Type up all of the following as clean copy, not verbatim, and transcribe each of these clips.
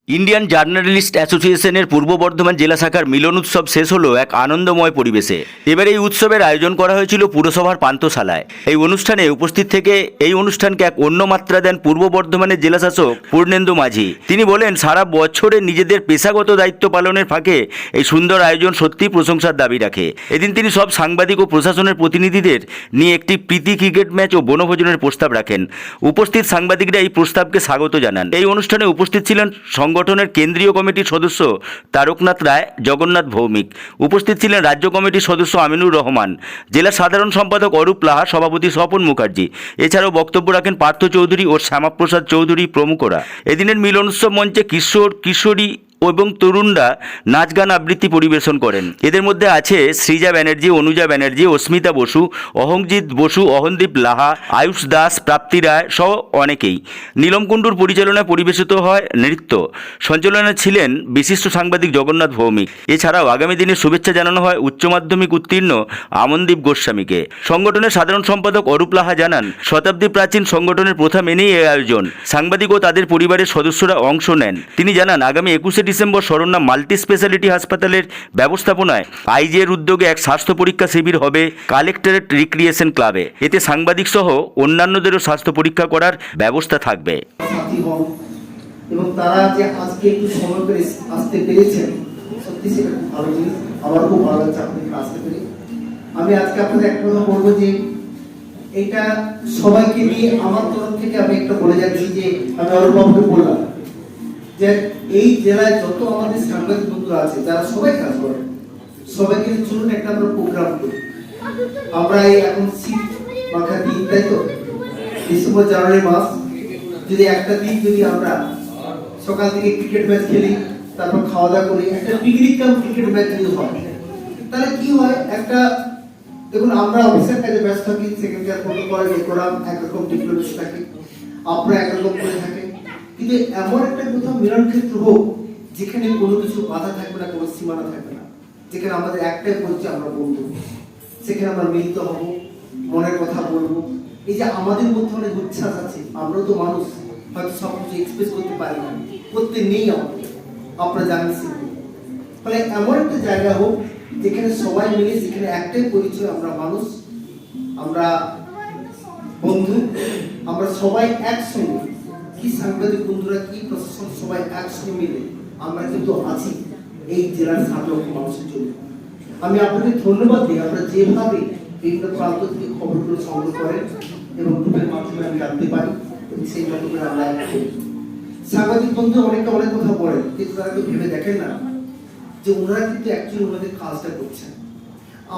Indian journalist অ্যাসোসিয়েশনের পূর্ব বর্ধমান জেলা শাখার মিলন উৎসব শেষ হলো এক আনন্দময় পরিবেশে। এবার এই উৎসবের আয়োজন করা হয়েছিল পুরসভার পান্থশালায়। এই অনুষ্ঠানে উপস্থিত থেকে এই অনুষ্ঠানকে এক অন্য মাত্রা দেন পূর্ব বর্ধমানের জেলা শাসক পূর্ণেন্দু মাঝি। তিনি বলেন, সারা বছরে নিজেদের পেশাগত দায়িত্ব পালনের ফাঁকে এই সুন্দর আয়োজন সত্যিই প্রশংসার দাবি রাখে। এদিন তিনি সব সাংবাদিক ও প্রশাসনের প্রতিনিধিদের নিয়ে একটি প্রীতি ক্রিকেট ম্যাচ ও বনভোজনের প্রস্তাব রাখেন। উপস্থিত সাংবাদিকরা এই প্রস্তাবকে স্বাগত জানান। এই অনুষ্ঠানে উপস্থিত ছিলেন সংগঠনের কেন্দ্রীয় কমিটির সদস্য তারকনাথ রায়, জগন্নাথ ভৌমিক। উপস্থিত ছিলেন রাজ্য কমিটির সদস্য আমিনুর রহমান, জেলা সাধারণ সম্পাদক অরূপ লাহা, সভাপতি স্বপন মুখার্জি। এছাড়াও বক্তব্য রাখেন পার্থ চৌধুরী ও শ্যামাপ্রসাদ চৌধুরী প্রমুখরা। এদিনের মিলন উৎসব মঞ্চে কিশোর কিশোরী এবং তরুণরা নাচ গান আবৃত্তি পরিবেশন করেন। এদের মধ্যে আছে সৃজা ব্যানার্জি, অনুজা ব্যানার্জি, অস্মিতা বসু, অহংজিৎ বসু, অহনদীপ লাহা, আয়ুষ দাস, প্রাপ্তি রায় সহ অনেকেই। নীলম কুণ্ডুর পরিচালনায় পরিবেশিত হয় নৃত্য। সঞ্চালনায় ছিলেন বিশিষ্ট সাংবাদিক জগন্নাথ ভৌমিক। এছাড়াও আগামী দিনে শুভেচ্ছা জানানো হয় উচ্চ মাধ্যমিক উত্তীর্ণ আমনদীপ গোস্বামীকে। সংগঠনের সাধারণ সম্পাদক অরূপ লাহা জানান, শতাব্দী প্রাচীন সংগঠনের প্রথা মেনেই এই আয়োজন। সাংবাদিক ও তাদের পরিবারের সদস্যরা অংশ নেন। তিনি জানান, আগামী 21শে ডিসেম্বর শরণ্যা মাল্টি স্পেশালিটি হাসপাতালের ব্যবস্থাপনায় আইজিএর উদ্যোগে এক স্বাস্থ্য পরীক্ষা শিবির হবে কালেক্টরেট রিক্রিয়েশন ক্লাবে। এতে সাংবাদিক সহ অন্যান্যদেরও স্বাস্থ্য পরীক্ষা করার ব্যবস্থা থাকবে। এবং তারা যে আজকে একটু সময় করে আসতে পেরেছেন, সত্যি সেটা খুব ভালো জিনিস। আমার খুব ভালো লাগছে আপনাদের আসতে পেরে। আমি আজকে আপনাদের একটা কথা বলবো যে এটা সবাইকে নিয়ে আমার তরফ থেকে আমি একটা বলে যাচ্ছি যে আমি অরূপবাবুকে বললাম যে এই জেলায় যত আমাদের সাংবাদিক বন্ধুরা আছে যারা সবাই কাজ করে, সবাইকে চলুন একটা আমরা প্রোগ্রাম করি। আমরা এই এখন শীত মাখা দিন, তাই তো, ডিসেম্বর জানুয়ারি মাস, যদি একটা দিন যদি আমরা সকাল থেকে ক্রিকেট ম্যাচ খেলি, তারপর খাওয়া দাওয়া করি, একটা পিকনিক কাম ক্রিকেট ম্যাচ যদি হয়, তাহলে কি হয়, একটা দেখুন আমরা অফিসের কাজে ব্যস্ত থাকি, সেকেন্ডার প্রোটোকল ডেকোরাম একরকম ডিপ্লোমেসি থাকে, আপনারা একরকম করে থাকে, কিন্তু এমন একটা কোথাও মিলন ক্ষেত্র হোক যেখানে কোনো কিছু বাধা থাকবে না, কোনো সীমানা থাকবে না, যেখানে আমাদের একটাই পরিচয়, আমরা বন্ধু, সেখানে আমরা মিলিত হব, মনের কথা বলবো। এই যে আমাদের মধ্যে অনেক উচ্ছ্বাস আছে, আমরাও তো মানুষ, হয়তো সব কিছু এক্সপ্রেস করতে পারি না, করতে নেই আমাদের, আপনারা জানেন। ফলে এমন একটা জায়গা হোক যেখানে সবাই মিলে, যেখানে একটাই পরিচয়, আমরা মানুষ, আমরা বন্ধু, আমরা সবাই একসঙ্গে, কি সাংবাদিক বন্ধুরা, কি প্রশাসন, সবাই একসঙ্গে মিলে আমরা কিন্তু আছি এই জেলার 7 লক্ষ মানুষের জন্য। আমি আপনাদের ধন্যবাদ দিই, আপনারা যেভাবে বিভিন্ন প্রান্ত থেকে খবরগুলো সংগ্রহ করেন এবং গ্রুপের মাধ্যমে আমি জানতে পারি, সেই মতো করে আমরা সাংবাদিক বন্ধু অনেকে অনেক কথা বলেন, কিন্তু তারা কেউ ভেবে দেখেন না যে ওনারা কিন্তু অ্যাকচুয়ালি ওনাদের কাজটা করছেন।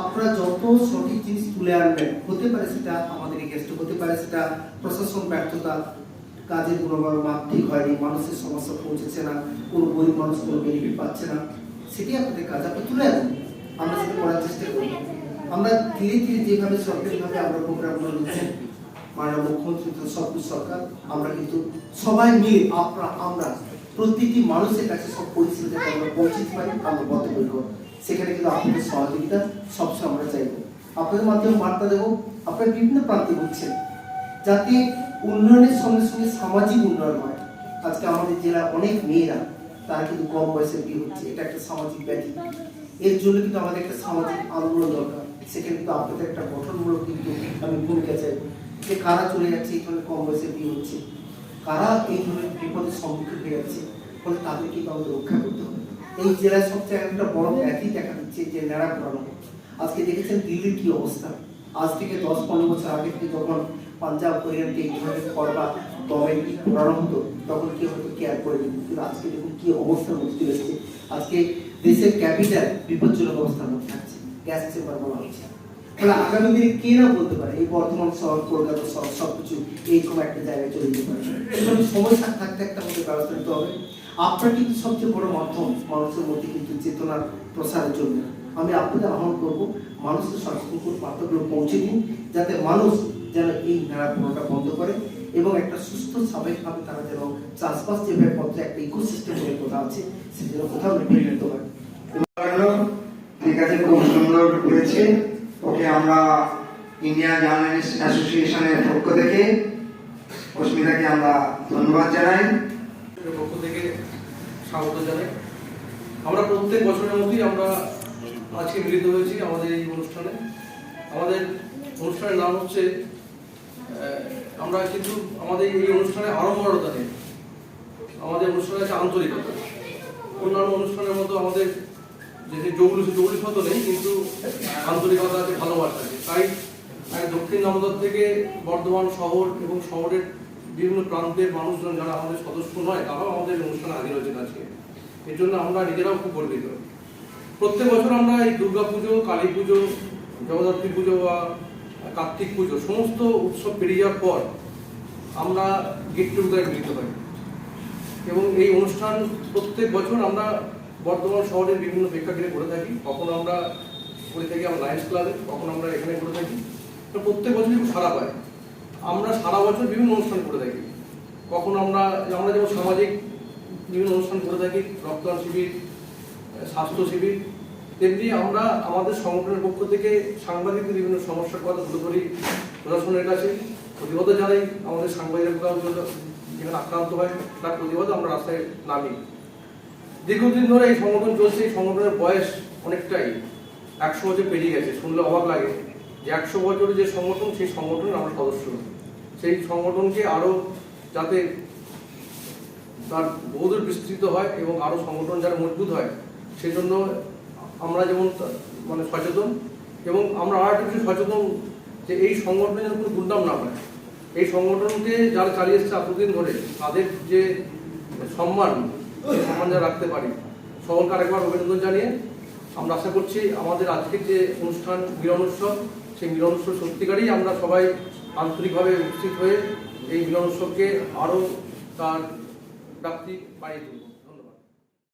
আপনারা যত সঠিক জিনিস তুলে আনবেন, হতে পারে সেটা আমাদের এগেস্ট, হতে পারে সেটা প্রশাসন ব্যর্থতা, কাজের গুণমান ঠিক হয়নি, মানুষের সমস্যা পৌঁছেছে না, কোনো গরিব মানুষ কোনো বেনিফিট পাচ্ছে না, সেটি আপনাদের কাজ, আপনি তুলে আনবেন, আমরা সেটা করার চেষ্টা করি। আমরা ধীরে ধীরে যেভাবে সরকারিভাবে আমরা প্রোগ্রামগুলো নিচ্ছি, মাননীয় মুখ্যমন্ত্রী সবকিছু সরকার, আমরা কিন্তু সবাই মিলে আমরা প্রতিটি মানুষের কাছে সব পরিস্থিতিতে আমরা পৌঁছতে পারি, আমরা বদ্ধপরিকর। সেখানে কিন্তু আপনাদের সহযোগিতা সবসময় আমরা চাইব। আপনাদের মাধ্যমে বার্তা দেবো, আপনারা বিভিন্ন প্রান্তে ঘুরছেন, যাতে উন্নয়নের সঙ্গে সঙ্গে সামাজিক উন্নয়ন হয়। আজকে আমাদের জেলার অনেক মেয়েরা, তারা কিন্তু কম বয়সে বিয়ে হচ্ছে, এটা একটা সামাজিক ব্যাধি। এর জন্য কিন্তু আমাদের একটা সামাজিক আন্দোলন দরকার। সেখানে কিন্তু আপনাদের একটা গঠনমূলক কিন্তু আমি ভূমিকা চাইব, যে কারা চলে যাচ্ছে এই ধরনের কম বয়সে বিয়ে হচ্ছে, কারা এই ধরনের বিপদের সম্মুখীন হয়ে যাচ্ছে, ফলে তাদেরকে কিন্তু আমাদের রক্ষা করতে হবে। এই জেলায় সবচেয়ে একটা বড় ব্যাধি দেখা দিচ্ছে যে ন্যাড়া করানো। আজকে দেখেছেন দিল্লির কি অবস্থা, আজ থেকে 10-15 বছর আগে থেকে যখন পাঞ্জাব হরিয়ানাতে এই ধরনের করবা দমে কি করানো হতো, তখন কি হতো কেয়ার করে দিত, কিন্তু আজকে দেখুন কি অবস্থার মধ্যে চলে এসেছে। আজকে দেশের ক্যাপিটাল বিপজ্জনক অবস্থার মধ্যে থাকছে, গ্যাস চেম্বার বলা হচ্ছে। ফলে আগামী দিনে কে না বলতে পারে এই বর্তমান শহর, কলকাতা শহর সবকিছু এইরকম একটা জায়গায় চলে যেতে পারে। এখানে সময় থাকতে একটা মধ্যে ব্যবস্থা নিতে হবে। আপনার কিন্তু সবচেয়ে বড় মাধ্যম মানুষের মধ্যে কিন্তু চেতনার প্রসারের জন্য। আমি আপনাদের আহ্বান করবো, মানুষের সচেতন বার্তাগুলো পৌঁছে দিন, যাতে মানুষ যেন এই নেড়াপোড়াটা বন্ধ করে এবং একটা সুস্থ স্বাভাবিকভাবে তারা যেন চাষবাস যেভাবে পথে একটা ইকোসিস্টেমের কথা আছে, সে যেন কোথাও নিতে পারে। ঠিক আছে, খুব সুন্দর হয়েছে। ওকে আমরা ইন্ডিয়ান জার্নালিস্ট অ্যাসোসিয়েশনের পক্ষ থেকে অস্মিতাকে আমরা ধন্যবাদ জানাই। পক্ষ থেকে স্বাগত জানাই। আমরা প্রত্যেক বছরের মতোই আমরা আজকে মিলিত হয়েছি আমাদের এই অনুষ্ঠানে। আমাদের অনুষ্ঠানের নাম হচ্ছে আমরা কিন্তু আমাদের এই অনুষ্ঠানে আড়ম্বরতা নেই, আমাদের অনুষ্ঠানে আছে আন্তরিকতা। অন্যান্য অনুষ্ঠানের মতো আমাদের যে জৌলুস মতো নেই, কিন্তু আন্তরিকতা আছে, ভালোবাসা আছে। তাই দক্ষিণ দামোদর থেকে বর্ধমান শহর এবং শহরের বিভিন্ন প্রান্তের মানুষজন যারা আমাদের সদস্য নয়, তারাও আমাদের অনুষ্ঠানে হাজির হয়েছেন আজকে। এর জন্য আমরা নিজেরাও খুব গর্বিত। প্রত্যেক বছর আমরা এই দুর্গা পুজো, কালী পুজো, জগদ্ধাত্রী পুজো বা কার্তিক পুজো সমস্ত উৎসব পেরিয়ে যাওয়ার পর আমরা গেট টুগেদারে মিলিত হই এবং এই অনুষ্ঠান প্রত্যেক বছর আমরা বর্ধমান শহরের বিভিন্ন প্রেক্ষাগৃহে করে থাকি। কখনো আমরা করে থাকি আমরা লায়ন্স ক্লাবে, কখনো আমরা এখানে করে থাকি। তো প্রত্যেক বছরই খুব সারা পায়। আমরা সারা বছর বিভিন্ন অনুষ্ঠান করে থাকি। কখনো আমরা যেমন সামাজিক বিভিন্ন অনুষ্ঠান করে থাকি, রক্তদান শিবির, স্বাস্থ্য শিবির, তেমনি আমরা আমাদের সংগঠনের পক্ষ থেকে সাংবাদিকদের বিভিন্ন সমস্যার কথা তুলে ধরি প্রশাসনের কাছে, প্রতিবাদ জানাই। আমাদের সাংবাদিকরা যেখানে আক্রান্ত হয় তার প্রতিবাদ আমরা রাস্তায় নামি। দীর্ঘদিন ধরে এই সংগঠন চলছে। এই সংগঠনের বয়স অনেকটাই 100 বছর পেরিয়ে গেছে। শুনলে অবাক লাগে যে 100 বছরের যে সংগঠন, সেই সংগঠনের আমরা সদস্য। সেই সংগঠনকে আরো যাতে তার বহুদূর বিস্তৃত হয় এবং আরো সংগঠন যারা মজবুত হয়, সেই জন্য আমরা যেমন সচেতন, এবং আমরা আর একটা কিছু সচেতন যে এই সংগঠনে যেন কোনো দুর্নাম না হয়। এই সংগঠনকে যারা চালিয়ে এসছে এতদিন ধরে, তাদের যে সম্মান যারা রাখতে পারি, সকলকে আরেকবার অভিনন্দন জানিয়ে আমরা আশা করছি আমাদের আজকের যে অনুষ্ঠান মিলন উৎসব, সেই মিলন উৎসব সত্যিকারই আমরা সবাই আন্তরিকভাবে উপস্থিত হয়ে এই মিলন উৎসবকে আরও তার ব্যাপ্তি বাড়িয়ে তুলব।